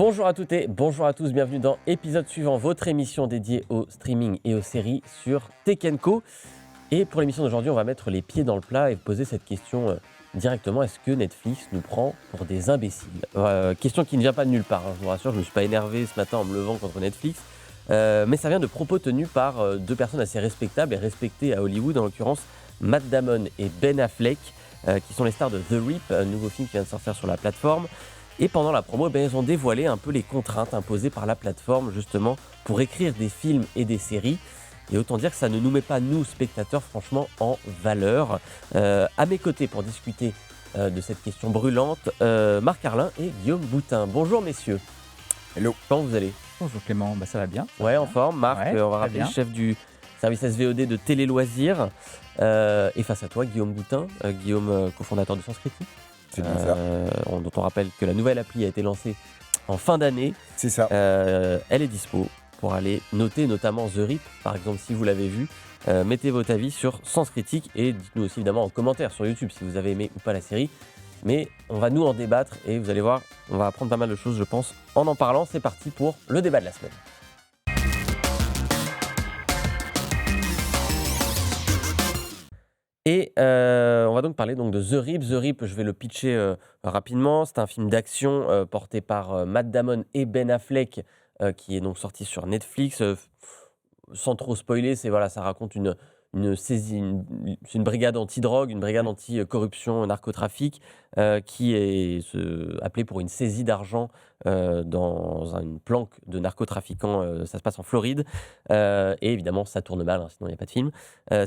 Bonjour à toutes et bonjour à tous, bienvenue dans épisode suivant, votre émission dédiée au streaming et aux séries sur Tech Co. Et pour l'émission d'aujourd'hui, on va mettre les pieds dans le plat et poser cette question directement, est-ce que Netflix nous prend pour des imbéciles? Question qui ne vient pas de nulle part, je vous rassure, je ne me suis pas énervé ce matin en me levant contre Netflix, mais ça vient de propos tenus par deux personnes assez respectables et respectées à Hollywood, en l'occurrence Matt Damon et Ben Affleck, qui sont les stars de The Rip, un nouveau film qui vient de sortir sur la plateforme. Et pendant la promo, ils ont dévoilé un peu les contraintes imposées par la plateforme, justement, pour écrire des films et des séries. Et autant dire que ça ne nous met pas, nous, spectateurs, franchement, en valeur. À mes côtés, pour discuter de cette question brûlante, Marc Arlin et Guillaume Boutin. Bonjour, messieurs. Hello. Comment vous allez? Bonjour Clément, ça va bien. Ouais, en forme. Marc, on va rappeler le chef du service SVOD de Télé Loisirs. Et face à toi, Guillaume Boutin, Guillaume, cofondateur de Sens Critique. C'est bien ça. Dont on rappelle que la nouvelle appli a été lancée en fin d'année. C'est ça. Elle est dispo pour aller noter notamment The Rip, par exemple, si vous l'avez vu. Mettez votre avis sur Sens Critique et dites-nous aussi évidemment en commentaire sur YouTube si vous avez aimé ou pas la série. Mais on va nous en débattre et vous allez voir, on va apprendre pas mal de choses, je pense, en parlant. C'est parti pour le débat de la semaine. Et on va donc parler de The Rip. The Rip, je vais le pitcher rapidement. C'est un film d'action porté par Matt Damon et Ben Affleck, qui est donc sorti sur Netflix. Sans trop spoiler, ça raconte une saisie, c'est une brigade anti-drogue, une brigade anti-corruption, narcotrafic, qui est appelée pour une saisie d'argent dans une planque de narcotrafiquants. Ça se passe en Floride. Et évidemment, ça tourne mal, sinon il n'y a pas de film.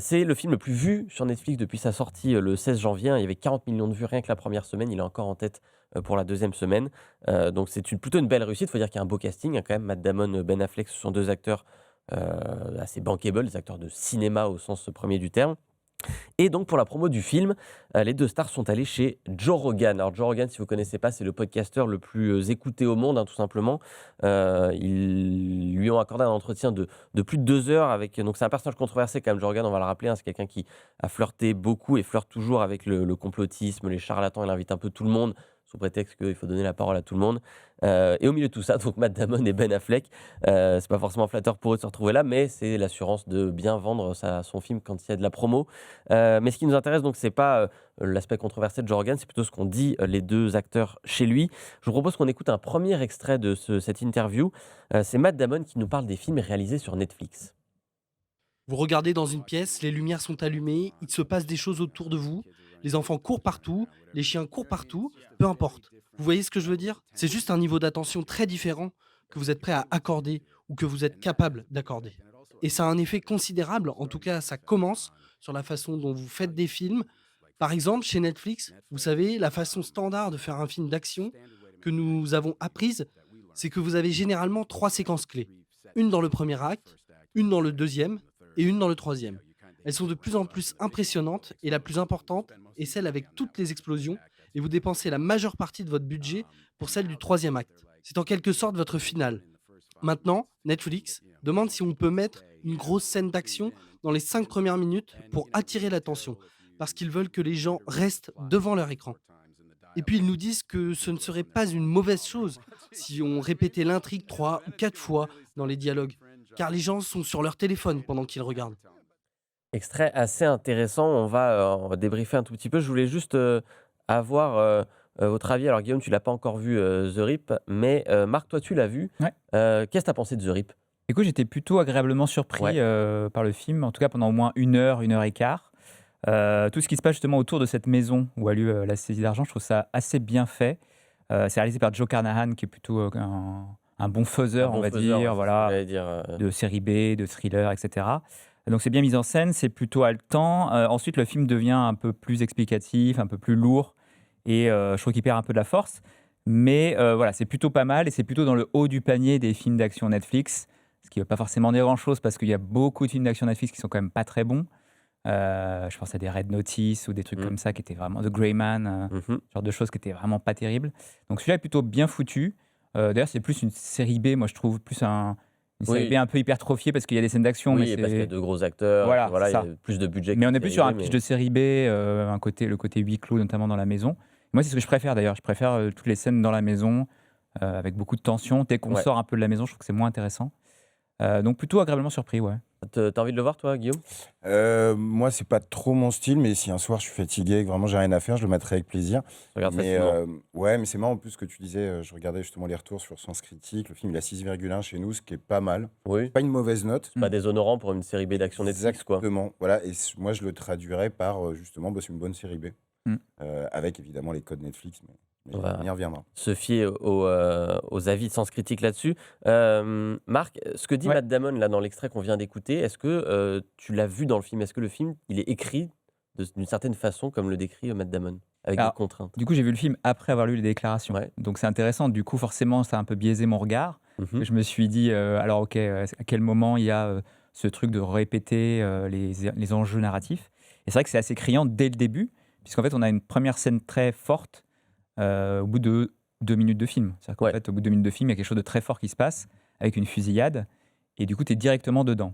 C'est le film le plus vu sur Netflix depuis sa sortie le 16 janvier. Il y avait 40 millions de vues rien que la première semaine. Il est encore en tête pour la deuxième semaine. Donc c'est plutôt une belle réussite. Il faut dire qu'il y a un beau casting. Quand même, Matt Damon, Ben Affleck, ce sont deux acteurs assez bankable, des acteurs de cinéma au sens premier du terme. Et donc pour la promo du film, les deux stars sont allées chez Joe Rogan. Alors Joe Rogan, si vous ne connaissez pas, c'est le podcasteur le plus écouté au monde, tout simplement. Ils lui ont accordé un entretien de plus de 2 heures. Donc c'est un personnage controversé quand même, Joe Rogan, on va le rappeler. C'est quelqu'un qui a flirté beaucoup et flirte toujours avec le complotisme, les charlatans. Il invite un peu tout le monde sous prétexte qu'il faut donner la parole à tout le monde. Et au milieu de tout ça, donc Matt Damon et Ben Affleck, c'est pas forcément flatteur pour eux de se retrouver là, mais c'est l'assurance de bien vendre son film quand il y a de la promo. Mais ce qui nous intéresse, donc, c'est pas l'aspect controversé de Joe Rogan, c'est plutôt ce qu'ont dit les deux acteurs chez lui. Je vous propose qu'on écoute un premier extrait de cette interview. C'est Matt Damon qui nous parle des films réalisés sur Netflix. Vous regardez dans une pièce, les lumières sont allumées, il se passe des choses autour de vous, les enfants courent partout, les chiens courent partout, peu importe. Vous voyez ce que je veux dire? C'est juste un niveau d'attention très différent que vous êtes prêt à accorder ou que vous êtes capable d'accorder. Et ça a un effet considérable, en tout cas ça commence sur la façon dont vous faites des films. Par exemple, chez Netflix, vous savez, la façon standard de faire un film d'action que nous avons apprise, c'est que vous avez généralement 3 séquences clés. Une dans le premier acte, une dans le deuxième et une dans le troisième. Elles sont de plus en plus impressionnantes et la plus importante est celle avec toutes les explosions et vous dépensez la majeure partie de votre budget pour celle du troisième acte. C'est en quelque sorte votre finale. Maintenant, Netflix demande si on peut mettre une grosse scène d'action dans les 5 premières minutes pour attirer l'attention, parce qu'ils veulent que les gens restent devant leur écran. Et puis ils nous disent que ce ne serait pas une mauvaise chose si on répétait l'intrigue 3 ou 4 fois dans les dialogues, car les gens sont sur leur téléphone pendant qu'ils regardent. Extrait assez intéressant, on va débriefer un tout petit peu. Je voulais juste avoir votre avis. Alors Guillaume, tu l'as pas encore vu The Rip, mais Marc, toi tu l'as vu. Ouais. Qu'est-ce que tu as pensé de The Rip? Écoute, j'étais plutôt agréablement surpris par le film, en tout cas pendant au moins 1 heure et quart. Tout ce qui se passe justement autour de cette maison où a lieu la saisie d'argent, je trouve ça assez bien fait. C'est réalisé par Joe Carnahan, qui est plutôt un bon faiseur, on va dire, voilà, de série B, de thriller, etc. Donc c'est bien mis en scène, c'est plutôt haletant. Ensuite, le film devient un peu plus explicatif, un peu plus lourd, et je trouve qu'il perd un peu de la force. Mais voilà, c'est plutôt pas mal, et c'est plutôt dans le haut du panier des films d'action Netflix, ce qui ne veut pas forcément dire grand-chose, parce qu'il y a beaucoup de films d'action Netflix qui sont quand même pas très bons. Je pense à des Red Notice ou des trucs comme ça qui étaient vraiment... The Grey Man, ce genre de choses qui étaient vraiment pas terribles. Donc celui-là est plutôt bien foutu. D'ailleurs, c'est plus une série B, moi je trouve, plus une série B un peu hypertrophiée parce qu'il y a des scènes d'action. Oui, mais parce qu'il y a de gros acteurs, voilà, il y a plus de budget. Mais on est plus sur un pitch de série B, le côté huis clos, notamment dans la maison. Moi, c'est ce que je préfère d'ailleurs. Je préfère toutes les scènes dans la maison, avec beaucoup de tension. Dès qu'on Ouais. sort un peu de la maison, je trouve que c'est moins intéressant. Donc plutôt agréabablement surpris, ouais. T'as envie de le voir, toi, Guillaume? Moi, c'est pas trop mon style, mais si un soir je suis fatigué et que vraiment j'ai rien à faire, je le mettrai avec plaisir. Je regarde Mais facilement. ouais, mais c'est marrant en plus ce que tu disais, je regardais justement les retours sur Sens Critique. Le film, il a 6,1 chez nous, ce qui est pas mal. Oui. Pas une mauvaise note. Pas déshonorant pour une série B d'action Netflix, quoi. Exactement. Voilà, et moi je le traduirais par justement, c'est une bonne série B. Mm. Avec évidemment les codes Netflix, mais On va on y reviendra. se fier aux avis de Sens Critique là-dessus. Marc, ce que dit Ouais. Matt Damon là dans l'extrait qu'on vient d'écouter, est-ce que tu l'as vu dans le film? Est-ce que le film, il est écrit d'une certaine façon comme le décrit Matt Damon, avec des Alors, contraintes? Du coup, j'ai vu le film après avoir lu les déclarations. Ouais. Donc c'est intéressant. Du coup, forcément, ça a un peu biaisé mon regard. Mhm. Je me suis dit, alors ok, à quel moment il y a ce truc de répéter les enjeux narratifs. Et c'est vrai que c'est assez criant dès le début, puisqu'en fait, on a une première scène très forte au bout de 2 minutes de film. C'est-à-dire qu'en Ouais. fait, au bout de 2 minutes de film, il y a quelque chose de très fort qui se passe, avec une fusillade, et du coup, tu es directement dedans.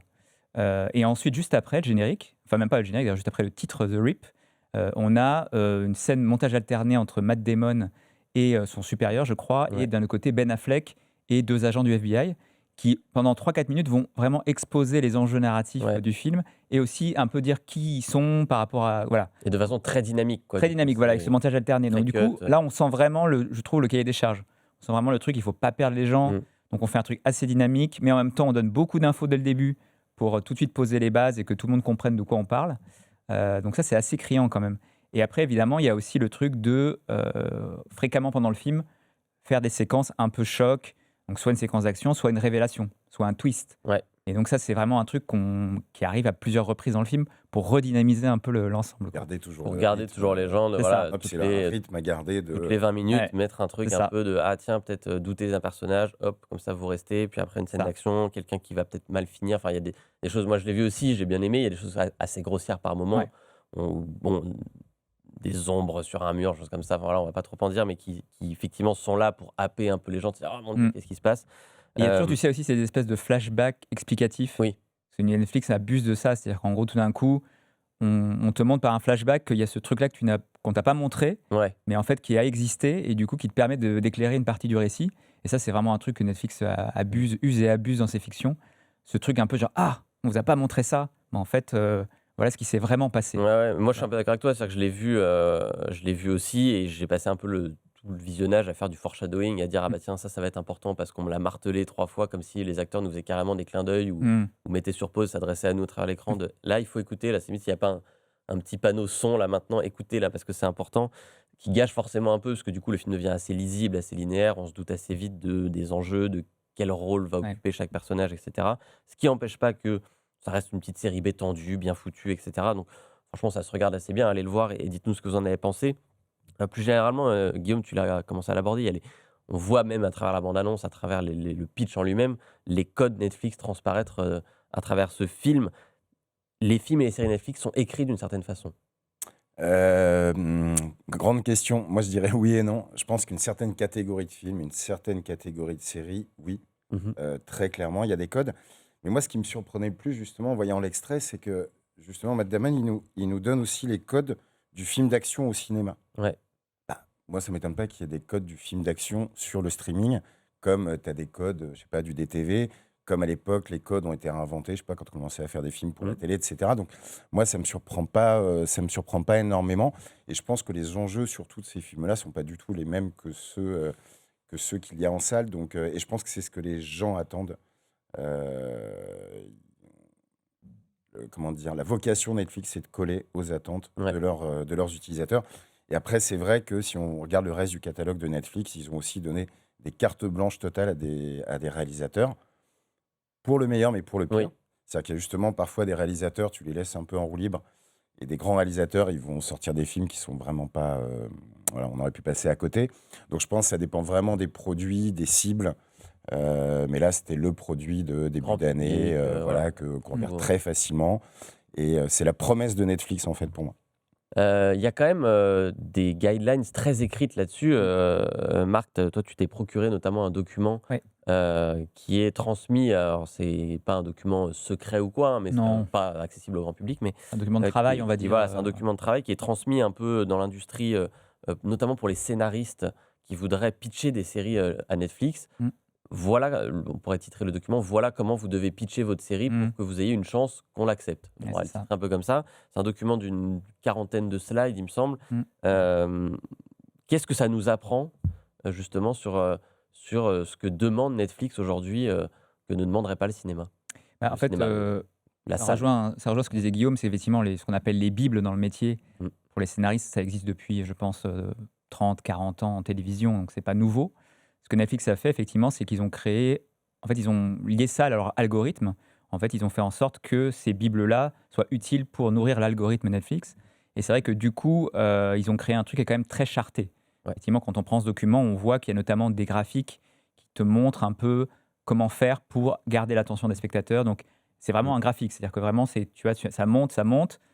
Et ensuite, juste après le générique, enfin même pas le générique, d'ailleurs, juste après le titre The Rip, on a une scène montage alterné entre Matt Damon et son supérieur, je crois, Ouais. et d'un autre côté Ben Affleck et 2 agents du FBI qui, pendant 3-4 minutes, vont vraiment exposer les enjeux narratifs Ouais. du film et aussi un peu dire qui ils sont par rapport à... Voilà, Et de façon très dynamique, quoi. très du coup, dynamique, voilà, avec c'est ce montage alterné. très Donc du coup, cut. là, on sent vraiment, je trouve, le cahier des charges. On sent vraiment le truc, il faut pas perdre les gens. Mm. Donc on fait un truc assez dynamique, mais en même temps, on donne beaucoup d'infos dès le début pour tout de suite poser les bases et que tout le monde comprenne de quoi on parle. Donc ça, c'est assez criant quand même. Et après, évidemment, il y a aussi le truc de, fréquemment pendant le film, faire des séquences un peu choc, donc soit une séquence d'action, soit une révélation, soit un twist. Ouais. Et donc ça, c'est vraiment un truc qui arrive à plusieurs reprises dans le film pour redynamiser un peu l'ensemble, quoi. Garder toujours Pour le garder rythme, toujours les gens, C'est voilà, ça. hop, toutes c'est les, un rythme à garder toutes les 20 minutes, Ouais, mettre un truc c'est un ça. peu de ah tiens, peut-être douter d'un personnage, hop, comme ça vous restez, puis après une scène Ça. d'action, quelqu'un qui va peut-être mal finir. Enfin, il y a des choses, moi je l'ai vu aussi, j'ai bien aimé, il y a des choses assez grossières par moment. Ouais. Bon, des ombres sur un mur, choses comme ça, enfin, voilà, on va pas trop en dire, mais qui effectivement sont là pour happer un peu les gens, de se dire ah mon Dieu, Mm. qu'est-ce qui se passe? Et il y a toujours, Euh, tu sais, aussi ces espèces de flashbacks explicatifs. Oui. Parce que Netflix abuse de ça. C'est-à-dire qu'en gros, tout d'un coup, on te montre par un flashback qu'il y a ce truc-là qu'on t'a pas montré, Ouais, mais en fait qui a existé et du coup qui te permet d'éclairer une partie du récit. Et ça, c'est vraiment un truc que Netflix use et abuse dans ses fictions. Ce truc un peu genre, ah, on vous a pas montré ça. Mais en fait, voilà ce qui s'est vraiment passé. ouais, moi je suis un peu d'accord avec toi, c'est-à-dire que je l'ai vu aussi et j'ai passé un peu tout le visionnage à faire du foreshadowing, à dire ah bah tiens ça va être important parce qu'on me l'a martelé 3 fois comme si les acteurs nous faisaient carrément des clins d'œil Mm. ou mettaient sur pause, s'adressaient à nous à travers l'écran. Là il faut écouter, là c'est limite s'il n'y a pas un petit panneau son là maintenant, écoutez là parce que c'est important, qui gâche forcément un peu parce que du coup le film devient assez lisible, assez linéaire, on se doute assez vite des enjeux, de quel rôle va Ouais. occuper chaque personnage, etc. Ce qui n'empêche pas que ça reste une petite série B tendue, bien foutue, etc. Donc franchement, ça se regarde assez bien. Allez le voir et dites-nous ce que vous en avez pensé. Plus généralement, Guillaume, tu l'as commencé à l'aborder. On voit même à travers la bande-annonce, à travers le pitch en lui-même, les codes Netflix transparaître à travers ce film. Les films et les séries Netflix sont écrits d'une certaine façon. Grande question. Moi, je dirais oui et non. Je pense qu'une certaine catégorie de films, une certaine catégorie de séries, oui, Mhm. très clairement, il y a des codes. Mais moi, ce qui me surprenait le plus, justement, en voyant l'extrait, c'est que, justement, Matt Damon, il nous donne aussi les codes du film d'action au cinéma. Ouais. Bah, moi, ça m'étonne pas qu'il y ait des codes du film d'action sur le streaming, comme tu as des codes, je sais pas, du DTV, comme à l'époque, les codes ont été réinventés, je sais pas, quand on commençait à faire des films pour la Mhm. télé, etc. Donc, moi, ça me surprend pas énormément. Et je pense que les enjeux sur tous ces films-là sont pas du tout les mêmes que ceux qu'il y a en salle. Donc, et je pense que c'est ce que les gens attendent. Euh, Comment dire, la vocation Netflix, c'est de coller aux attentes Ouais. de leurs utilisateurs. Et après, c'est vrai que si on regarde le reste du catalogue de Netflix, ils ont aussi donné des cartes blanches totales à des réalisateurs, pour le meilleur, mais pour le pire. Oui. C'est-à-dire qu'il y a justement parfois des réalisateurs, tu les laisses un peu en roue libre, et des grands réalisateurs, ils vont sortir des films qui sont vraiment pas... voilà, on aurait pu passer à côté. Donc je pense que ça dépend vraiment des produits, des cibles. Mais là, c'était le produit de début Grand d'année, public, voilà, voilà. qu'on regarde Nouveau. très facilement. Et c'est la promesse de Netflix, en fait, pour moi. Il y a quand même des guidelines très écrites là-dessus. Marc, toi, tu t'es procuré notamment un document Ouais. qui est transmis. Alors, c'est pas un document secret ou quoi, hein, mais Non. pas accessible au grand public, mais Un document de travail, on va dire. Voilà, c'est un document de travail qui est transmis un peu dans l'industrie, notamment pour les scénaristes qui voudraient pitcher des séries à Netflix. Mm. Voilà, on pourrait titrer le document, voilà comment vous devez pitcher votre série pour Mm. que vous ayez une chance qu'on l'accepte. On Ouais, pourrait c'est le ça. titrer un peu comme ça. C'est un document d'une 40aine de slides, il me semble. Mm. Qu'est-ce que ça nous apprend justement sur ce que demande Netflix aujourd'hui que ne demanderait pas le cinéma? Bah, en Le fait, cinéma, la ça salle. rejoint ce que disait Guillaume, c'est effectivement ce qu'on appelle les bibles dans le métier. Mm. Pour les scénaristes, ça existe depuis, je pense, 30, 40 ans en télévision, donc c'est pas nouveau. Ce que Netflix a fait, effectivement, c'est qu'ils ont créé, en fait, ils ont lié ça à leur algorithme. En fait, ils ont fait en sorte que ces bibles-là soient utiles pour nourrir l'algorithme Netflix. Et c'est vrai que du coup, ils ont créé un truc qui est quand même très charté. Ouais. Effectivement, quand on prend ce document, on voit qu'il y a notamment des graphiques qui te montrent un peu comment faire pour garder l'attention des spectateurs. Donc, c'est vraiment un graphique. C'est-à-dire que vraiment, tu vois, ça monte,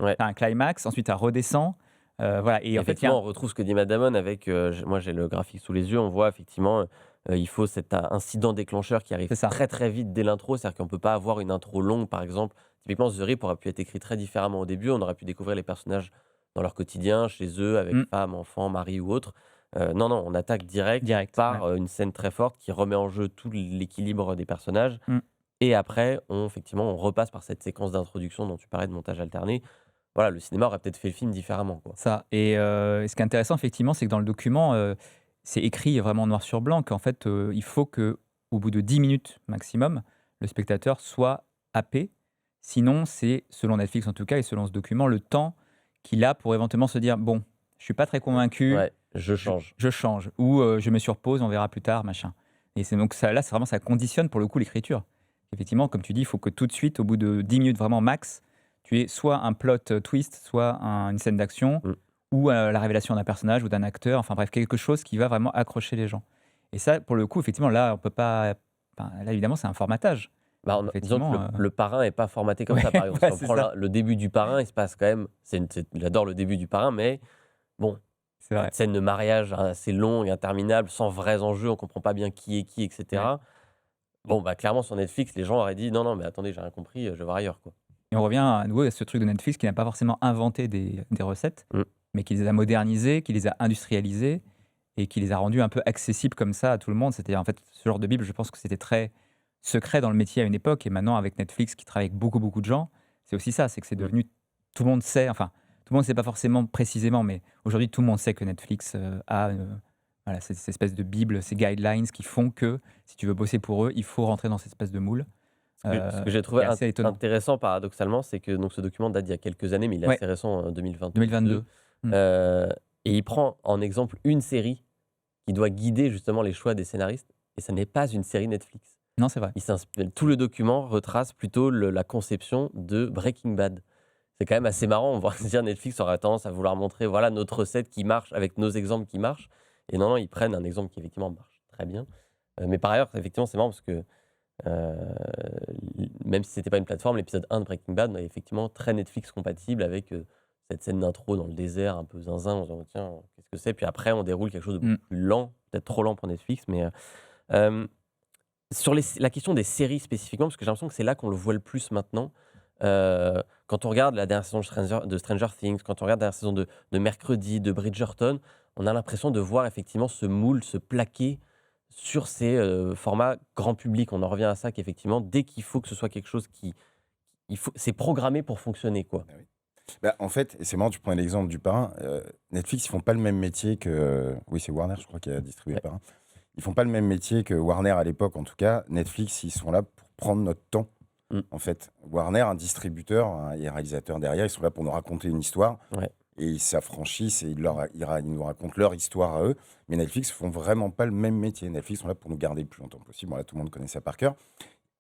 Ouais. tu as un climax, ensuite ça redescend. Voilà. Et en fait, il y a Effectivement, on retrouve ce que dit Matt Damon avec, moi j'ai le graphique sous les yeux, on voit effectivement, il faut cet incident déclencheur qui arrive C'est ça. très très vite dès l'intro, c'est-à-dire qu'on ne peut pas avoir une intro longue par exemple. Typiquement, The Rip aurait pu être écrit très différemment au début, on aurait pu découvrir les personnages dans leur quotidien, chez eux, avec Mm. femmes, enfants, mari ou autres. Non, non, on attaque direct direct. par Ouais. une scène très forte qui remet en jeu tout l'équilibre des personnages. Mm. Et après, effectivement, on repasse par cette séquence d'introduction dont tu parlais de montage alterné. Voilà, le cinéma aurait peut-être fait le film différemment, quoi. Ça. Et ce qui est intéressant, effectivement, c'est que dans le document, c'est écrit vraiment noir sur blanc qu'en fait, il faut que, au bout de 10 minutes maximum, le spectateur soit happé. Sinon, c'est, selon Netflix en tout cas, et selon ce document, le temps qu'il a pour éventuellement se dire bon, je suis pas très convaincu, Ouais, je change. je change, ou je me surpose, on verra plus tard, machin. Et c'est donc ça, là, c'est vraiment, ça conditionne pour le coup l'écriture. Effectivement, comme tu dis, il faut que tout de suite, au bout de 10 minutes vraiment max, tu aies soit un plot twist, soit une scène d'action, Mm. ou la révélation d'un personnage ou d'un acteur, enfin bref, quelque chose qui va vraiment accrocher les gens. Et ça, pour le coup, effectivement, là, on peut pas. Enfin, là, évidemment, c'est un formatage. Bah, disons que Effectivement, le parrain n'est pas formaté comme ouais, ça, par exemple. ouais, Si on c'est prend ça. le début du parrain, il se passe quand même. J'adore le début du parrain, mais bon, C'est vrai. cette scène de mariage assez longue, interminable, sans vrais enjeux, on comprend pas bien qui est qui, etc. Ouais. Bon, bah clairement, sur Netflix, les gens auraient dit non, non, mais attendez, j'ai rien compris, je vais voir ailleurs, quoi. Et on revient à nouveau à ce truc de Netflix qui n'a pas forcément inventé des recettes, Mm. mais qui les a modernisées, qui les a industrialisées et qui les a rendues un peu accessibles comme ça à tout le monde. C'était en fait ce genre de Bible, je pense que c'était très secret dans le métier à une époque. Et maintenant, avec Netflix qui travaille avec beaucoup, beaucoup de gens, c'est aussi ça, c'est que c'est Mm. devenu. Tout le monde sait, enfin, tout le monde ne sait pas forcément précisément, mais aujourd'hui, tout le monde sait que Netflix a voilà, cette espèce de Bible, ces guidelines qui font que si tu veux bosser pour eux, il faut rentrer dans cette espèce de moule. Ce que j'ai qui trouvé est assez étonnant. intéressant, paradoxalement, c'est que donc, ce document date d'il y a quelques années, mais il est Ouais. assez récent, en 2022. 2022. Mm. Et il prend en exemple une série qui doit guider justement les choix des scénaristes, et ça n'est pas une série Netflix. Non, c'est vrai. Tout le document retrace plutôt la conception de Breaking Bad. C'est quand même assez marrant, on va se dire Netflix aurait tendance à vouloir montrer voilà notre recette qui marche avec nos exemples qui marchent. Et non, non, ils prennent un exemple qui effectivement marche très bien. Mais par ailleurs, effectivement, c'est marrant parce que même si c'était pas une plateforme, l'épisode 1 de Breaking Bad est effectivement très Netflix compatible avec cette scène d'intro dans le désert un peu zinzin, en se disant tiens, qu'est-ce que c'est? Puis après, on déroule quelque chose de beaucoup plus lent, peut-être trop lent pour Netflix, mais sur la question des séries spécifiquement, parce que j'ai l'impression que c'est là qu'on le voit le plus maintenant. Quand on regarde la dernière saison de Stranger Things, quand on regarde la dernière saison de Mercredi, de Bridgerton, on a l'impression de voir effectivement ce moule se plaquer sur ces formats grand public. On en revient à ça qu'effectivement, dès qu'il faut que ce soit quelque chose c'est programmé pour fonctionner, quoi. Ah oui. Bah, en fait, et c'est marrant, tu prends l'exemple du parrain. Netflix, ils font pas le même métier que. Oui, c'est Warner, je crois, qui a distribué Ouais. le parrain. Ils font pas le même métier que Warner à l'époque, en tout cas. Netflix, ils sont là pour prendre notre temps. Mm. En fait, Warner, un distributeur et un réalisateur derrière, ils sont là pour nous raconter une histoire. Ouais. Et ils s'affranchissent et ils nous racontent leur histoire à eux. Mais Netflix font vraiment pas le même métier. Netflix sont là pour nous garder le plus longtemps possible. Bon, là, tout le monde connaît ça par cœur.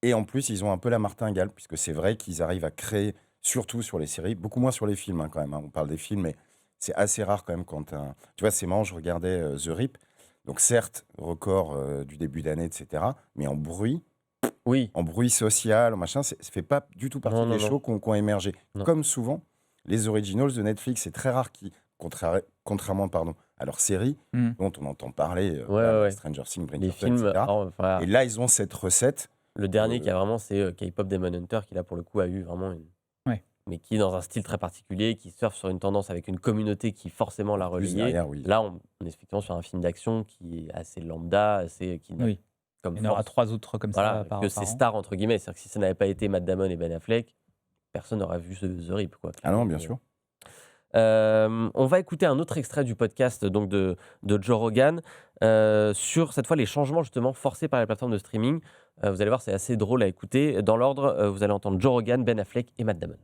Et en plus, ils ont un peu la martingale, puisque c'est vrai qu'ils arrivent à créer, surtout sur les séries, beaucoup moins sur les films quand même. On parle des films, mais c'est assez rare quand même quand tu vois, c'est marrant, je regardais The Rip. Donc certes, record du début d'année, etc. Mais en bruit social, machin, ça fait pas du tout partie Non, des non, shows qui ont émergé. Non. Comme souvent, les originals de Netflix, c'est très rare contrairement à leurs séries, dont on entend parler, Ouais. Stranger Things, Les Bridgerton, films, etc. Et là, ils ont cette recette. le dernier qui a vraiment, c'est K-pop Demon Hunter, qui là pour le coup a eu vraiment mais qui est dans un style très particulier, qui surfe sur une tendance avec une communauté qui forcément l'a Plus relayé. derrière, oui. Là, on est effectivement sur un film d'action qui est assez lambda, qui n'a Oui, comme il y en aura force 3 autres comme voilà, ça par que par ces an. stars, entre guillemets. C'est-à-dire que si ça n'avait pas été Matt Damon et Ben Affleck, personne n'aurait vu The Rip, quoi, Ah non, clairement. bien sûr. On va écouter un autre extrait du podcast donc de Joe Rogan sur cette fois les changements justement forcés par les plateformes de streaming. Vous allez voir, c'est assez drôle à écouter. Dans l'ordre, vous allez entendre Joe Rogan, Ben Affleck et Matt Damon.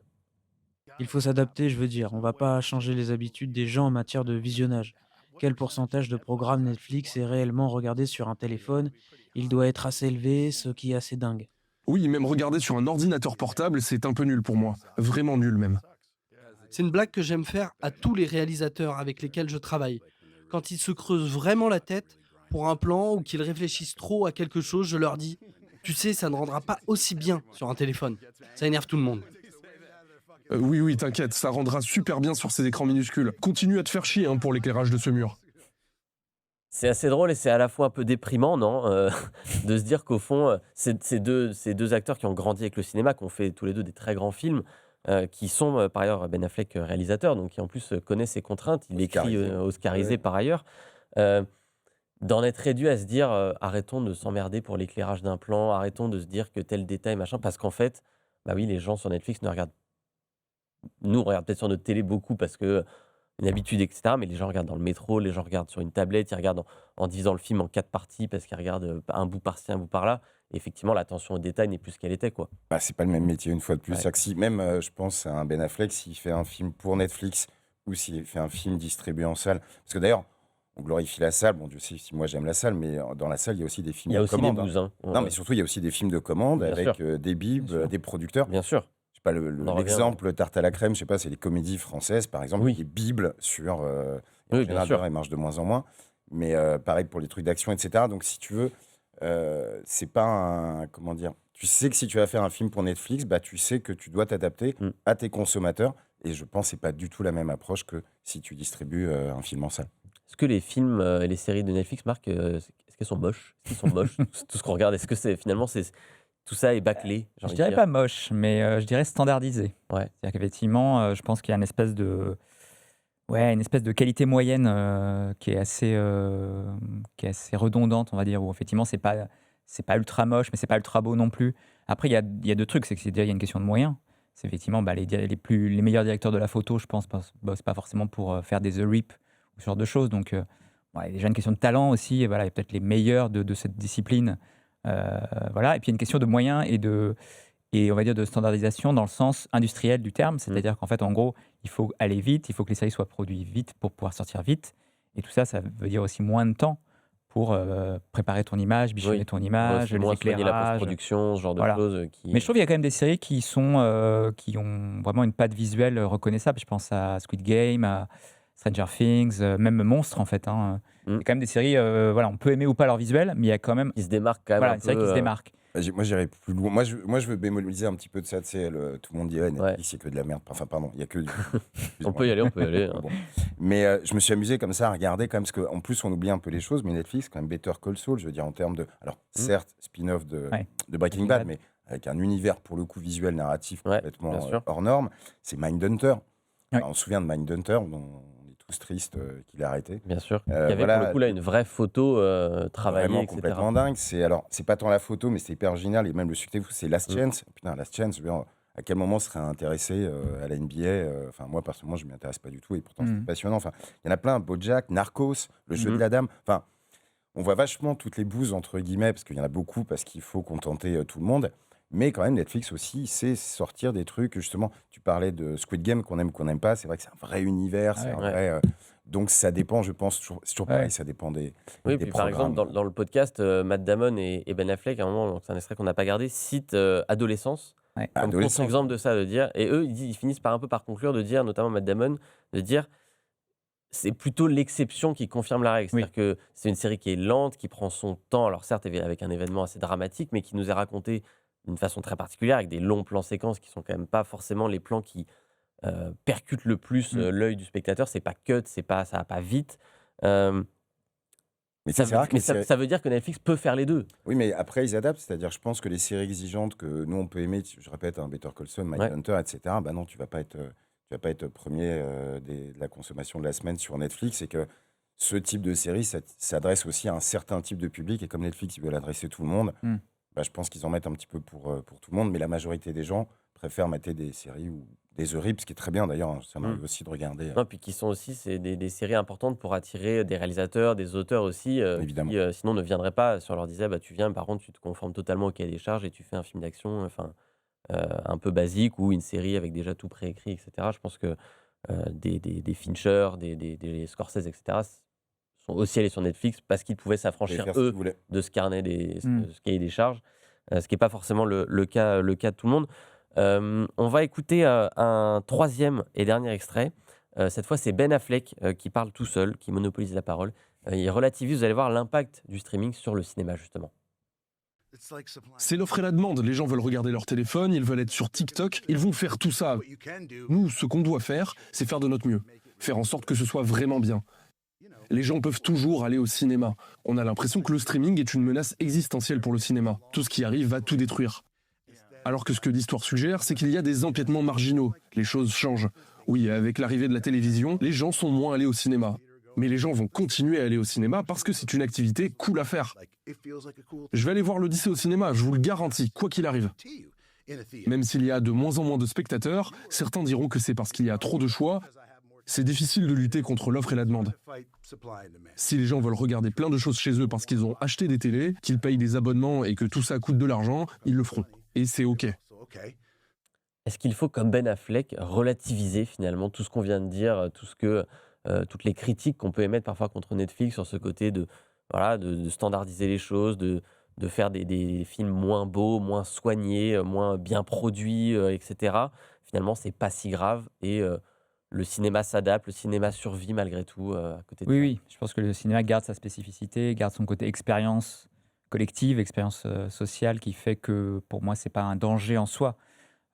Il faut s'adapter, je veux dire. On va pas changer les habitudes des gens en matière de visionnage. Quel pourcentage de programmes Netflix est réellement regardé sur un téléphone? Il doit être assez élevé, ce qui est assez dingue. Oui, même regarder sur un ordinateur portable, c'est un peu nul pour moi. Vraiment nul même. C'est une blague que j'aime faire à tous les réalisateurs avec lesquels je travaille. Quand ils se creusent vraiment la tête pour un plan ou qu'ils réfléchissent trop à quelque chose, je leur dis, tu sais, ça ne rendra pas aussi bien sur un téléphone. Ça énerve tout le monde. Oui, t'inquiète, ça rendra super bien sur ces écrans minuscules. Continue à te faire chier pour l'éclairage de ce mur. C'est assez drôle et c'est à la fois un peu déprimant, non de se dire qu'au fond, ces deux acteurs qui ont grandi avec le cinéma, qui ont fait tous les deux des très grands films, qui sont par ailleurs Ben Affleck réalisateur, donc qui en plus connaît ses contraintes. Il écrit Oscarisé. Oscarisé Ouais. par ailleurs. Euh, D'en être réduit à se dire arrêtons de s'emmerder pour l'éclairage d'un plan, arrêtons de se dire que tel détail, machin, parce qu'en fait, bah oui, les gens sur Netflix ne regardent. Nous, on regarde peut-être sur notre télé beaucoup parce que une habitude, etc. Mais les gens regardent dans le métro, les gens regardent sur une tablette, ils regardent en divisant le film en 4 parties parce qu'ils regardent un bout par-ci, un bout par-là. Et effectivement, l'attention au détail n'est plus ce qu'elle était, quoi. Bah, c'est pas le même métier une fois de plus. Ouais. C'est-à-dire que si, même, je pense à un Ben Affleck, s'il fait un film pour Netflix ou s'il fait un film distribué en salle. Parce que d'ailleurs, on glorifie la salle. Bon, Dieu sait si moi j'aime la salle, mais dans la salle, il y a aussi des films Il y a de aussi des commande. bouses, hein. Non, mais surtout, il y a aussi des films de commande Bien avec sûr. des bibs, Bien sûr. des producteurs. Bien sûr. Je sais pas, On en revient, l'exemple tarte à la crème, je sais pas, c'est les comédies françaises, par exemple, Oui. des bibles sur. Et en Oui, bien général, sûr. d'ailleurs, ils marchent de moins en moins. Mais pareil pour les trucs d'action, etc. Donc, si tu veux, c'est pas un. Comment dire? Tu sais que si tu vas faire un film pour Netflix, bah, tu sais que tu dois t'adapter Mm. à tes consommateurs. Et je pense que c'est pas du tout la même approche que si tu distribues un film en salle. Est-ce que les films et les séries de Netflix, Marc, est-ce qu'elles sont moches? Est-ce qu'ils sont moches? Tout ce qu'on regarde, est-ce que c'est finalement tout ça est bâclé, j'ai Je envie de dirais dire. pas moche, mais je dirais standardisé. Ouais. C'est-à-dire qu'effectivement, je pense qu'il y a une espèce de qualité moyenne qui est assez redondante, on va dire, où effectivement c'est pas ultra moche, mais c'est pas ultra beau non plus. Après, il y a deux trucs, c'est que déjà il y a une question de moyens. C'est effectivement les meilleurs directeurs de la photo, je pense, bossent pas forcément pour faire des The Rip ou ce genre de choses. Donc, il y a déjà une question de talent aussi. Et voilà, il y a peut-être les meilleurs de cette discipline. Voilà. Et puis il y a une question de moyens et on va dire de standardisation dans le sens industriel du terme. C'est-à-dire qu'en fait, en gros, il faut aller vite, il faut que les séries soient produites vite pour pouvoir sortir vite. Et tout ça, ça veut dire aussi moins de temps pour préparer ton image, bichonner Oui. ton Moi image, aussi, les moins soigner la éclairages. post-production, ce genre de Voilà. choses Mais je trouve qu'il y a quand même des séries qui ont vraiment une patte visuelle reconnaissable. Je pense à Squid Game, à Stranger Things, même Monstre en fait. Il y a quand même des séries, voilà, on peut aimer ou pas leur visuel, mais il y a quand même qui se démarquent quand même voilà, un une série peu. qui se démarque. Bah, moi, j'irais plus loin. Moi, je veux bémoliser un petit peu de ça. Tu sais, tout le monde dit, ouais, Netflix, c'est que de la merde. Enfin, pardon, il y a que. On peut y aller, on peut y aller. hein. Bon. Mais je me suis amusé comme ça à regarder, quand même, parce qu'en plus, on oublie un peu les choses, mais Netflix, quand même, Better Call Saul, je veux dire, en termes de. Alors, certes, spin-off de Breaking Breaking Bad, Bad. mais avec un univers, pour le coup, visuel, narratif Ouais, complètement bien sûr. hors norme. C'est Mindhunter. Ouais. Alors, on se souvient de Mindhunter, dont on est tous tristes qu'il a arrêté. Bien sûr. Il y avait voilà, pour le coup là une vraie photo travaillée, Vraiment etc. complètement dingue. C'est pas tant la photo, mais c'est hyper original. Et même le succès, c'est Last Chance. Putain, Last Chance, je veux dire, à quel moment serait intéressé à la NBA? Enfin, moi, personnellement, je m'y intéresse pas du tout. Et pourtant, c'est passionnant. Enfin, il y en a plein. BoJack, Narcos, Le jeu de la dame. Enfin, on voit vachement toutes les bouses, entre guillemets, parce qu'il y en a beaucoup, parce qu'il faut contenter tout le monde. Mais quand même, Netflix aussi sait sortir des trucs. Justement, tu parlais de Squid Game, qu'on aime ou qu'on n'aime pas. C'est vrai que c'est un vrai univers. C'est un vrai. Donc, ça dépend, je pense, c'est toujours pareil. Ça dépend des. Oui, des puis par exemple, programmes. dans le podcast, Matt Damon et Ben Affleck, à un moment, c'est un extrait qu'on n'a pas gardé, citent Adolescence Ouais. comme Adolescence. contre-exemple de ça, de dire, et eux, ils finissent par un peu par conclure, de dire, notamment Matt Damon, de dire, c'est plutôt l'exception qui confirme la règle. Oui. C'est-à-dire que c'est une série qui est lente, qui prend son temps, alors certes avec un événement assez dramatique, mais qui nous est raconté d'une façon très particulière, avec des longs plans séquences qui sont quand même pas forcément les plans qui percutent le plus l'œil du spectateur. C'est pas cut, ça va pas vite. Mais Ça c'est veut, rare que mais les séries. ça veut dire que Netflix peut faire les deux. Oui, mais après, ils adaptent. C'est-à-dire, je pense que les séries exigeantes que nous, on peut aimer, je répète, Better Call Saul, Ouais. Mindhunter, etc., bah non, tu vas pas être premier de la consommation de la semaine sur Netflix. Et que ce type de série, ça s'adresse aussi à un certain type de public. Et comme Netflix, ils veulent adresser tout le monde, Hmm. bah, je pense qu'ils en mettent un petit peu pour tout le monde. Mais la majorité des gens préfèrent mater des séries ou des The Rip, ce qui est très bien d'ailleurs. Hein, ça m'arrive aussi de regarder, Non, puis qui sont aussi c'est des séries importantes pour attirer des réalisateurs, des auteurs aussi, évidemment. qui sinon ne viendraient pas. Si on leur disait, bah, tu viens, par contre, tu te conformes totalement au cahier des charges et tu fais un film d'action, enfin, un peu basique ou une série avec déjà tout préécrit, etc. Je pense que des Fincher, des Scorsese, etc., sont aussi allés sur Netflix parce qu'ils pouvaient Ils pouvaient s'affranchir, faire ce qu'ils eux, voulaient. de ce carnet Hmm. ce cahier des charges, ce qui n'est pas forcément le cas de tout le monde. On va écouter un troisième et dernier extrait. Cette fois, c'est Ben Affleck qui parle tout seul, qui monopolise la parole. Il relativise, vous allez voir, l'impact du streaming sur le cinéma, justement. C'est l'offre et la demande. Les gens veulent regarder leur téléphone, ils veulent être sur TikTok, ils vont faire tout ça. Nous, ce qu'on doit faire, c'est faire de notre mieux. Faire en sorte que ce soit vraiment bien. Les gens peuvent toujours aller au cinéma. On a l'impression que le streaming est une menace existentielle pour le cinéma. Tout ce qui arrive va tout détruire. Alors que ce que l'histoire suggère, c'est qu'il y a des empiètements marginaux. Les choses changent. Oui, avec l'arrivée de la télévision, les gens sont moins allés au cinéma. Mais les gens vont continuer à aller au cinéma parce que c'est une activité cool à faire. Je vais aller voir l'Odyssée au cinéma, je vous le garantis, quoi qu'il arrive. Même s'il y a de moins en moins de spectateurs, certains diront que c'est parce qu'il y a trop de choix. C'est difficile de lutter contre l'offre et la demande. Si les gens veulent regarder plein de choses chez eux parce qu'ils ont acheté des télés, qu'ils payent des abonnements et que tout ça coûte de l'argent, ils le feront. Et c'est OK. Est-ce qu'il faut, comme Ben Affleck, relativiser finalement tout ce qu'on vient de dire, toutes les critiques qu'on peut émettre parfois contre Netflix sur ce côté de standardiser les choses, de faire des films moins beaux, moins soignés, moins bien produits, etc. Finalement, c'est pas si grave et le cinéma s'adapte, le cinéma survit malgré tout à côté de Oui, ça. oui, je pense que le cinéma garde sa spécificité, garde son côté expérience collective, expérience sociale, qui fait que pour moi, c'est pas un danger en soi.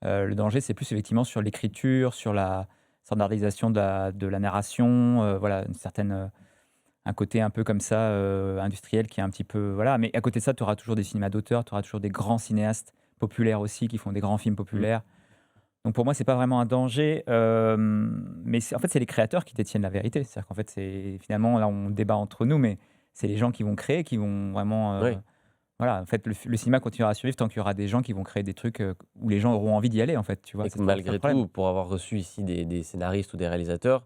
Le danger, c'est plus effectivement sur l'écriture, sur la standardisation de la narration, voilà, un côté un peu comme ça, industriel qui est un petit peu. Voilà. Mais à côté de ça, tu auras toujours des cinémas d'auteur, tu auras toujours des grands cinéastes populaires aussi qui font des grands films populaires. Donc pour moi, c'est pas vraiment un danger, mais en fait, c'est les créateurs qui détiennent la vérité. C'est-à-dire qu'en fait, finalement, là, on débat entre nous, mais c'est les gens qui vont créer, qui vont vraiment. Oui. Voilà, en fait, le cinéma continuera à survivre tant qu'il y aura des gens qui vont créer des trucs où les gens auront envie d'y aller, en fait. Tu vois, Et c'est que ça le malgré problème. tout, pour avoir reçu ici des scénaristes ou des réalisateurs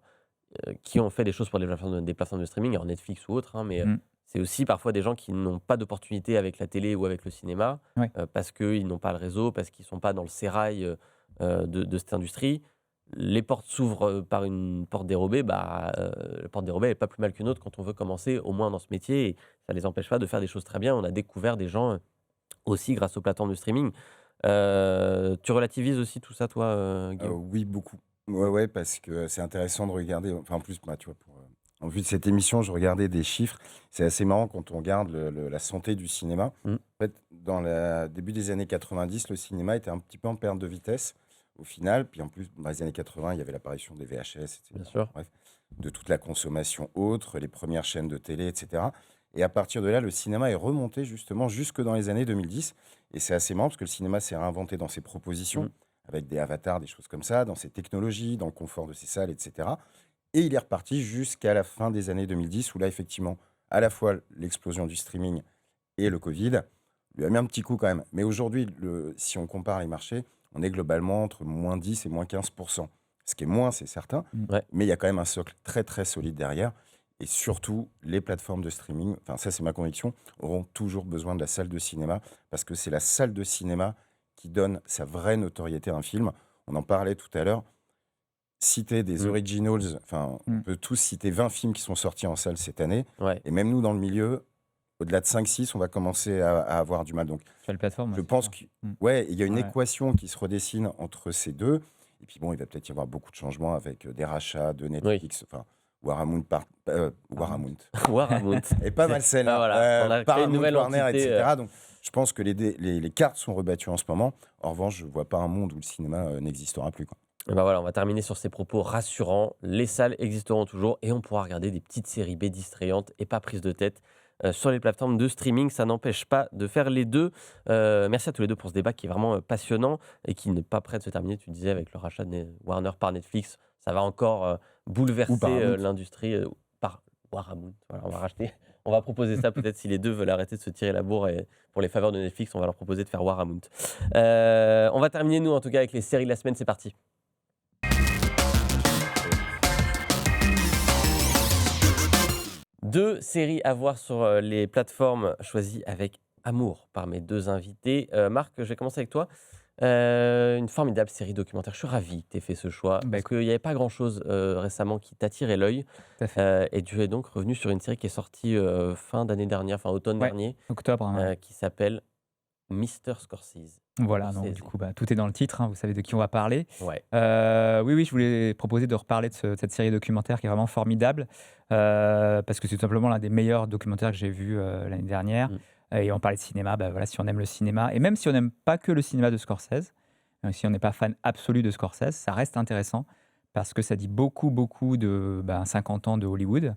qui ont fait des choses pour des plateformes de streaming, alors Netflix ou autres, hein, mais Mm. c'est aussi parfois des gens qui n'ont pas d'opportunité avec la télé ou avec le cinéma, Ouais. parce qu'ils n'ont pas le réseau, parce qu'ils ne sont pas dans le sérail de cette industrie. Les portes s'ouvrent par une porte dérobée, la porte dérobée n'est pas plus mal qu'une autre quand on veut commencer au moins dans ce métier, et ça ne les empêche pas de faire des choses très bien. On a découvert des gens aussi grâce aux plateformes de streaming. Tu relativises aussi tout ça, toi, Guillaume? Oui, beaucoup. Ouais, parce que c'est intéressant de regarder. Enfin, en plus, bah, tu vois, en vue de cette émission, je regardais des chiffres. C'est assez marrant quand on regarde la santé du cinéma. Mm. En fait, dans le début des années 90, le cinéma était un petit peu en perte de vitesse au final. Puis en plus, dans les années 80, il y avait l'apparition des VHS, etc. Bien sûr. Bref, de toute la consommation autre, les premières chaînes de télé, etc. Et à partir de là, le cinéma est remonté justement jusque dans les années 2010. Et c'est assez marrant parce que le cinéma s'est réinventé dans ses propositions, Mm. avec des avatars, des choses comme ça, dans ses technologies, dans le confort de ses salles, etc. Et il est reparti jusqu'à la fin des années 2010, où là, effectivement, à la fois l'explosion du streaming et le Covid lui a mis un petit coup quand même. Mais aujourd'hui, si on compare les marchés, on est globalement entre moins 10 et moins 15%. Ce qui est moins, c'est certain, Ouais. mais il y a quand même un socle très, très solide derrière. Et surtout, les plateformes de streaming, enfin ça c'est ma conviction, auront toujours besoin de la salle de cinéma, parce que c'est la salle de cinéma qui donne sa vraie notoriété à un film. On en parlait tout à l'heure. Citer des Mm. originals, enfin, on Mm. peut tous citer 20 films qui sont sortis en salle cette année. Ouais. Et même nous, dans le milieu, au-delà de 5-6, on va commencer à avoir du mal. Donc, Sur les plateformes, je c'est pense sûr. qu'il Mm. y a une Ouais. équation qui se redessine entre ces deux. Et puis, bon, il va peut-être y avoir beaucoup de changements avec des rachats de Netflix. Enfin, Paramount. Paramount. Et pas mal celle-là. Voilà, on a créé une Paramount, nouvelle Warner, entité. etc. Donc, je pense que les cartes sont rebattues en ce moment. En revanche, je ne vois pas un monde où le cinéma n'existera plus, quoi. Et ben voilà, on va terminer sur ces propos rassurants. Les salles existeront toujours et on pourra regarder des petites séries B distrayantes et pas prises de tête sur les plateformes de streaming. Ça n'empêche pas de faire les deux. Merci à tous les deux pour ce débat qui est vraiment passionnant et qui n'est pas prêt de se terminer. Tu disais avec le rachat de Warner par Netflix, ça va encore bouleverser Paramount. l'industrie par Paramount. Voilà, on va proposer ça peut-être si les deux veulent arrêter de se tirer la bourre et pour les faveurs de Netflix, on va leur proposer de faire Paramount. On va terminer nous en tout cas avec les séries de la semaine. C'est parti. Deux séries à voir sur les plateformes choisies avec amour par mes deux invités. Marc, je vais commencer avec toi. Une formidable série documentaire. Je suis ravi que tu aies fait ce choix Bah, parce écoute, qu'il n'y avait pas grand-chose récemment qui t'attirait l'œil. tout à fait. Et tu es donc revenu sur une série qui est sortie fin d'année dernière, fin automne Ouais, dernier, octobre, hein, ouais. qui s'appelle Mr. Scorsese. Voilà, donc Scorsese. du coup, bah, tout est dans le titre, hein, vous savez de qui on va parler. Ouais. Oui, je voulais proposer de reparler de cette série documentaire qui est vraiment formidable, parce que c'est tout simplement l'un des meilleurs documentaires que j'ai vu l'année dernière. Mm. Et on parlait de cinéma, bah, voilà, si on aime le cinéma, et même si on n'aime pas que le cinéma de Scorsese, si on n'est pas fan absolu de Scorsese, ça reste intéressant, parce que ça dit beaucoup, beaucoup de 50 ans de Hollywood,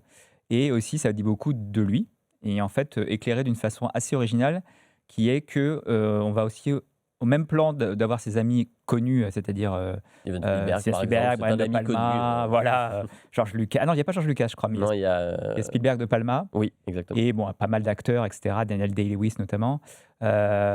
et aussi ça dit beaucoup de lui, et en fait éclairé d'une façon assez originale, qui est que on va aussi au même plan d'avoir ses amis connus, c'est-à-dire Steven Spielberg, Steven par Spielberg, exemple, c'est Brian un De ami connu. Palma, voilà, George Lucas. Ah non, il n'y a pas George Lucas, je crois, mais Non, il y il y a. a Spielberg, De Palma, Oui, exactement. et bon, pas mal d'acteurs, etc. Daniel Day-Lewis notamment,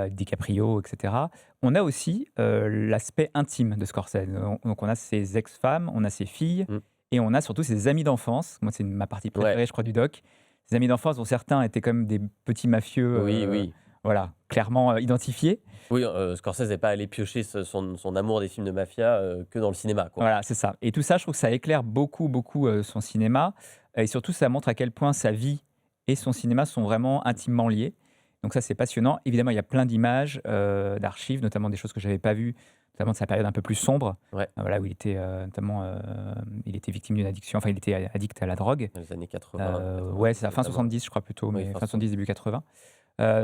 DiCaprio, etc. On a aussi l'aspect intime de Scorsese. Donc on a ses ex-femmes, on a ses filles, Mm. et on a surtout ses amis d'enfance. Moi, c'est ma partie préférée, Ouais. je crois, du doc. Ses amis d'enfance, dont certains étaient quand même des petits mafieux, Oui, oui. voilà, clairement identifiés. Oui, Scorsese n'est pas allé piocher son amour des films de mafia que dans le cinéma, quoi. Voilà, c'est ça. Et tout ça, je trouve que ça éclaire beaucoup, beaucoup son cinéma. Et surtout, ça montre à quel point sa vie et son cinéma sont vraiment intimement liés. Donc ça, c'est passionnant. Évidemment, il y a plein d'images, d'archives, notamment des choses que je n'avais pas vues, notamment de sa période un peu plus sombre, Ouais. voilà, où il était notamment il était victime d'une addiction, enfin, il était addict à la drogue. Dans les années 80. Ouais, c'est la fin notamment. 70, je crois plutôt, Oui, mais fin fin 70, début 80.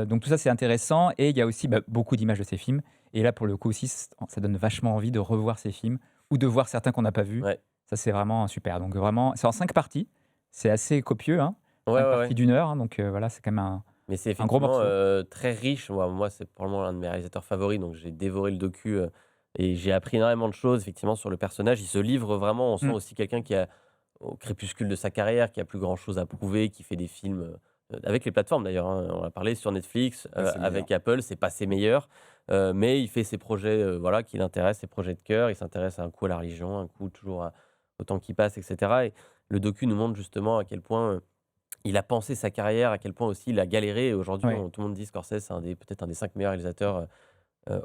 Donc tout ça, c'est intéressant. Et il y a aussi beaucoup d'images de ses films. Et là, pour le coup aussi, ça donne vachement envie de revoir ces films ou de voir certains qu'on n'a pas vus. Ouais. Ça, c'est vraiment super. Donc vraiment, c'est en 5 parties. C'est assez copieux, hein. Ouais, 5 ouais, parties ouais. d'1 heure, hein. Donc voilà, c'est quand même Mais c'est un gros effectivement morceau. très riche. Moi, c'est probablement l'un de mes réalisateurs favoris, donc j'ai dévoré le docu et j'ai appris énormément de choses effectivement sur le personnage. Il se livre vraiment. On sent Mm. aussi quelqu'un qui a au crépuscule de sa carrière, qui a plus grand chose à prouver, qui fait des films avec les plateformes d'ailleurs. Hein, on a parlé sur Netflix, Pas ses avec Apple, c'est pas ses meilleurs, mais il fait ses projets voilà, qui l'intéressent, ses projets de cœur. Il s'intéresse un coup à la religion, un coup toujours au temps qui passe, etc. Et le docu nous montre justement à quel point il a pensé sa carrière, à quel point aussi il a galéré. Et aujourd'hui, Ouais. tout le monde dit Scorsese, c'est peut-être un des 5 meilleurs réalisateurs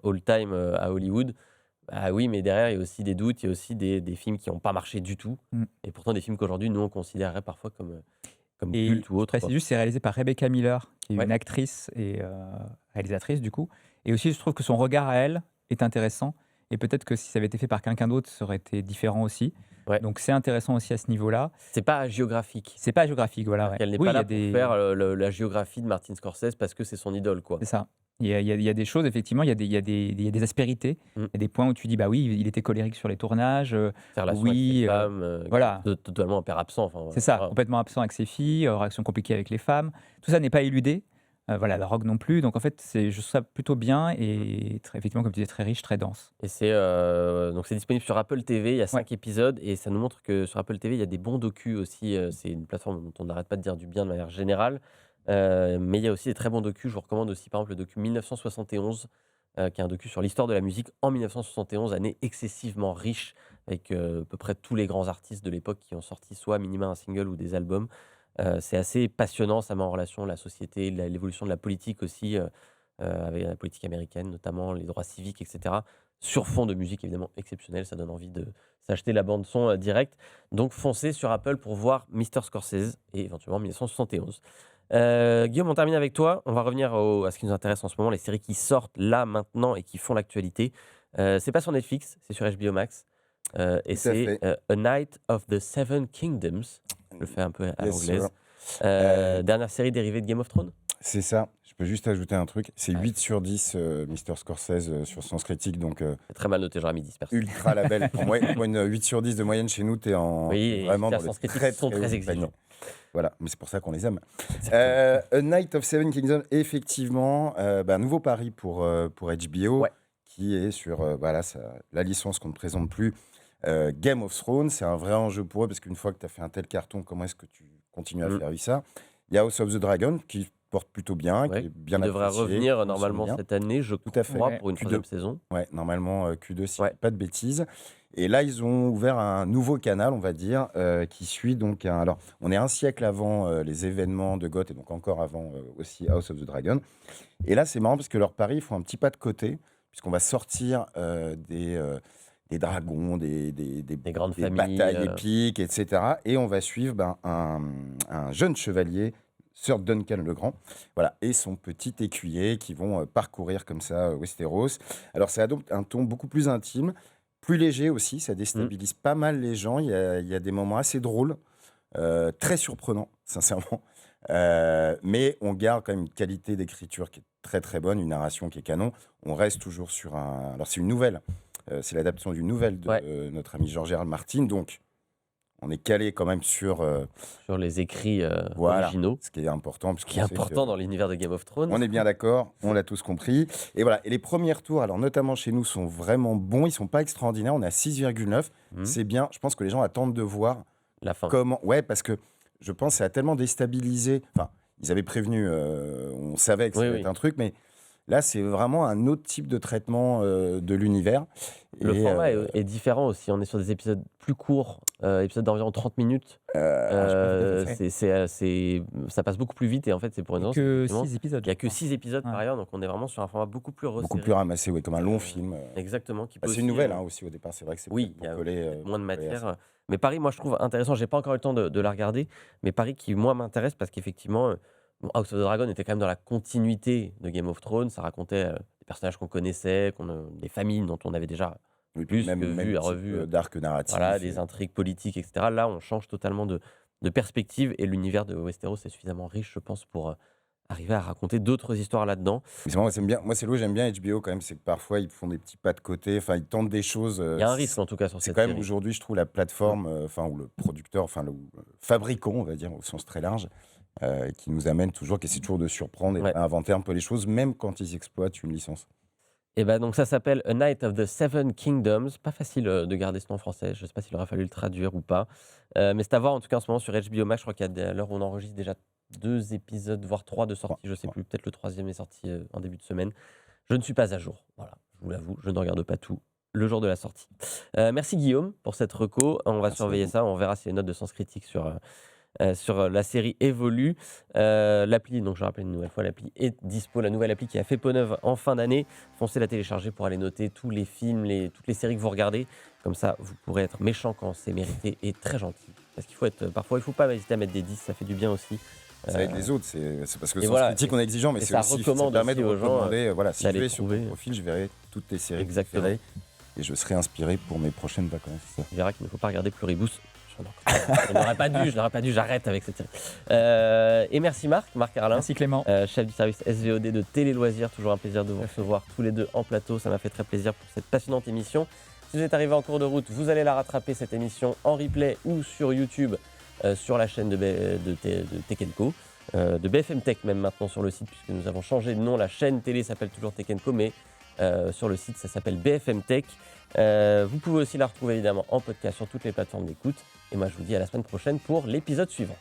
all-time à Hollywood. Ah oui, mais derrière, il y a aussi des doutes, il y a aussi des films qui n'ont pas marché du tout. Mm. Et pourtant, des films qu'aujourd'hui, nous, on considérerait parfois comme Et cultes ou je autres, quoi. précise juste, c'est réalisé par Rebecca Miller, qui est Ouais. une actrice et réalisatrice du coup. Et aussi, je trouve que son regard à elle est intéressant. Et peut-être que si ça avait été fait par quelqu'un d'autre, ça aurait été différent aussi. Ouais. Donc c'est intéressant aussi à ce niveau-là. C'est pas géographique. C'est pas géographique, voilà. Ouais. Elle n'est Oui, pas il y a là pour des... faire la géographie de Martin Scorsese parce que c'est son idole, quoi. C'est ça. Il y a des choses, effectivement, il y a des aspérités. Mm. Il y a des points où tu dis, bah oui, il était colérique sur les tournages. Ses relations avec Oui, ses femmes, voilà. totalement un père absent. Enfin, C'est ça, voilà. complètement absent avec ses filles, relations compliquées avec les femmes. Tout ça n'est pas éludé. Voilà, la rogue non plus. Donc en fait, je trouve ça plutôt bien et effectivement, comme tu disais, très riche, très dense. Et donc c'est disponible sur Apple TV, il y a 5 épisodes et ça nous montre que sur Apple TV, il y a des bons docus aussi. C'est une plateforme dont on n'arrête pas de dire du bien de manière générale. Mais il y a aussi des très bons docus. Je vous recommande aussi par exemple le docu 1971, qui est un docu sur l'histoire de la musique en 1971, année excessivement riche, avec à peu près tous les grands artistes de l'époque qui ont sorti soit à minima un single ou des albums. C'est assez passionnant, ça met en relation la société, l'évolution de la politique aussi, avec la politique américaine, notamment les droits civiques, etc. Sur fond de musique évidemment exceptionnelle, ça donne envie de s'acheter la bande son directe. Donc foncez sur Apple pour voir Mr. Scorsese et éventuellement 1971. Guillaume, on termine avec toi. On va revenir à ce qui nous intéresse en ce moment, les séries qui sortent là, maintenant et qui font l'actualité. C'est pas sur Netflix, c'est sur HBO Max. Et Tout à c'est fait. A Night of the Seven Kingdoms. Je le fais un peu à Yes, l'anglaise. sir. Dernière série dérivée de Game of Thrones. C'est ça. peux juste ajouter un truc. C'est Ouais. 8 sur 10, Mister Scorsese, sur Sens Critique, donc C'est très mal noté, j'aurais mis 10 personnes. ultra label. Pour moi, une 8 sur 10 de moyenne chez nous, t'es Oui, et vraiment les dans le Sens Critiques très, sont très très haut du exigeants. panier. Voilà, mais c'est pour ça qu'on les aime. Exactement. A Night of Seven Kingdoms, effectivement, nouveau pari pour HBO, Ouais. qui est sur la licence qu'on ne présente plus, Game of Thrones. C'est un vrai enjeu pour eux, parce qu'une fois que tu as fait un tel carton, comment est-ce que tu continues à Mm. faire vivre ça? Il y a House of the Dragon, qui porte plutôt bien, Ouais. qui est bien Qui devrait apprécié, qui revenir fonctionne normalement bien. cette année, je Tout à fait. crois, Ouais. pour une Q2. troisième saison. Ouais, normalement Q2, si je Ouais. dis pas de bêtises. Et là, ils ont ouvert un nouveau canal, on va dire, qui suit donc. Alors, on est un siècle avant les événements de Goth et donc encore avant aussi House of the Dragon. Et là, c'est marrant parce que leur pari, ils font un petit pas de côté, puisqu'on va sortir des dragons, des grandes familles, batailles épiques, etc. Et on va suivre un jeune chevalier, Sir Duncan le Grand, voilà, et son petit écuyer qui vont parcourir comme ça Westeros. Alors, ça a donc un ton beaucoup plus intime, plus léger aussi, ça déstabilise pas mal les gens. Il y a des moments assez drôles, très surprenants, sincèrement. Mais on garde quand même une qualité d'écriture qui est très très bonne, une narration qui est canon. On reste toujours sur un. Alors, c'est une nouvelle, c'est l'adaptation d'une nouvelle de Ouais. notre ami George R. R. Martin, donc on est calé quand même sur Sur les écrits voilà, originaux, ce qui est important. ce qui est important dans l'univers de Game of Thrones. On est bien d'accord, on l'a tous compris. Et voilà, et les premiers retours, alors notamment chez nous, sont vraiment bons. Ils sont pas extraordinaires. On est à 6,9. Mhm. C'est bien. Je pense que les gens attendent de voir La fin. comment. Ouais, parce que je pense que ça a tellement déstabilisé. Enfin, ils avaient prévenu, on savait que ça Oui, allait oui. être un truc, mais là, c'est vraiment un autre type de traitement de l'univers. Le Et, format est différent aussi. On est sur des épisodes plus courts, épisodes d'environ 30 minutes. je pense que Ça passe beaucoup plus vite et en fait, c'est pour une raison. c'est Que effectivement, 6 épisodes. il n'y a je que crois. 6 épisodes par Ouais. ailleurs, donc on est vraiment sur un format beaucoup plus beaucoup resserré. plus ramassé, ouais, comme un long film. Exactement. Qui peut C'est une aussi, nouvelle aussi au départ, c'est vrai que c'est Oui, peut-être il y a pour coller. peut-être moins de coller à ça. matière. Mais Paris, moi, je trouve intéressant. J'ai pas encore eu le temps de la regarder, mais Paris qui, moi, m'intéresse parce qu'effectivement, bon, House of the Dragon était quand même dans la continuité de Game of Thrones. Ça racontait des personnages qu'on connaissait, des familles dont on avait déjà Oui, puis plus que vu et type, revu. d'arc narratif. Voilà, des intrigues politiques, etc. Là, on change totalement de perspective et l'univers de Westeros est suffisamment riche, je pense, pour arriver à raconter d'autres histoires là-dedans. Mais c'est marrant, moi, c'est là où j'aime bien HBO quand même, c'est que parfois ils font des petits pas de côté, enfin ils tentent des choses. Il y a un risque, en tout cas, sur C'est cette quand même série. aujourd'hui, je trouve, la plateforme, ou le producteur, le fabricant, on va dire, au sens très large, qui nous amène toujours, qui essaie toujours de surprendre et Ouais. d'inventer un peu les choses, même quand ils exploitent une licence. Et ben donc ça s'appelle A Night of the Seven Kingdoms. Pas facile de garder ce nom en français. Je sais pas s'il aurait fallu le traduire ou pas. Mais c'est à voir en tout cas en ce moment sur HBO Max. Je crois qu'il y a à l'heure où on enregistre déjà 2 épisodes, voire 3 de sortie. Je sais plus. Peut-être le 3e est sorti en début de semaine. Je ne suis pas à jour. Voilà, je vous l'avoue. Je ne regarde pas tout le jour de la sortie. Merci Guillaume pour cette reco. On va Merci à surveiller vous. ça. On verra si les notes de Sens Critique sur la série évolue. L'appli, donc je rappelle une nouvelle fois, l'appli est dispo, la nouvelle appli qui a fait peau neuve en fin d'année. Foncez la télécharger pour aller noter tous les films, toutes les séries que vous regardez. Comme ça, vous pourrez être méchant quand c'est mérité et très gentil. Parce qu'il faut être, parfois, il ne faut pas hésiter à mettre des 10, ça fait du bien aussi. Ça aide les autres, c'est parce que et sans voilà, critique, on est exigeant, mais et c'est ça aussi, ça recommande permet de aussi aux gens, recommander. Voilà, si je d'aller vais sur trouver. ton profil, je verrai toutes tes séries Exactement. préférées et je serai inspiré pour mes prochaines vacances. Tu verras qu'il ne faut pas regarder Pluribus. Je n'aurais pas dû, j'arrête avec cette série. Et merci Marc Arlin. Merci Clément. Chef du service SVOD de Télé Loisirs, toujours un plaisir de vous recevoir tous les deux en plateau, ça m'a fait très plaisir pour cette passionnante émission. Si vous êtes arrivé en cours de route, vous allez la rattraper cette émission en replay ou sur YouTube, sur la chaîne de Tech & Co, de BFM Tech même maintenant sur le site, puisque nous avons changé de nom, la chaîne télé s'appelle toujours Tech & Co, mais sur le site ça s'appelle BFM Tech. Vous pouvez aussi la retrouver évidemment en podcast sur toutes les plateformes d'écoute, et moi je vous dis à la semaine prochaine pour l'épisode suivant.